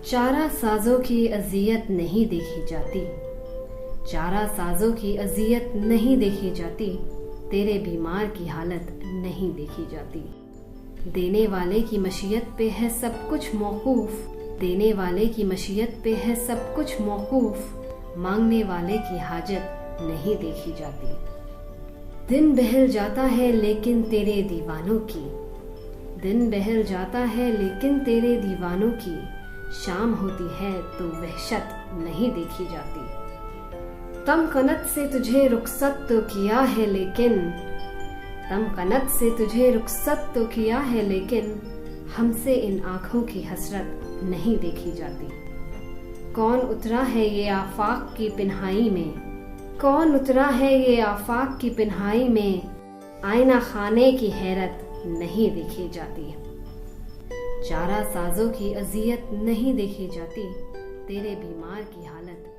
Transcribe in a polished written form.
चारा साजों की अजियत नहीं देखी जाती, चारा साजों की अजियत नहीं देखी जाती, तेरे बीमार की हालत नहीं देखी जाती। देने वाले की मशीयत पे है सब कुछ मौकूफ, देने वाले की मशीयत पे है सब कुछ मौकूफ, मांगने वाले की हाजत नहीं देखी जाती। दिन बहल जाता है लेकिन तेरे दीवानों की, दिन बहल जाता है लेकिन तेरे दीवानों की, शाम होती है तो वहशत नहीं देखी जाती। तमकनत से तुझे रुखसत तो किया है लेकिन, तमकनत से तुझे रुखसत तो किया है लेकिन, हमसे इन आँखों की हसरत नहीं देखी जाती। कौन उतरा है ये आफाक की पिन्हाई में, कौन उतरा है ये आफाक की पिन्हाई में, आईना खाने की हैरत नहीं देखी जाती। चारा साजों की अजियत नहीं देखी जाती, तेरे बीमार की हालत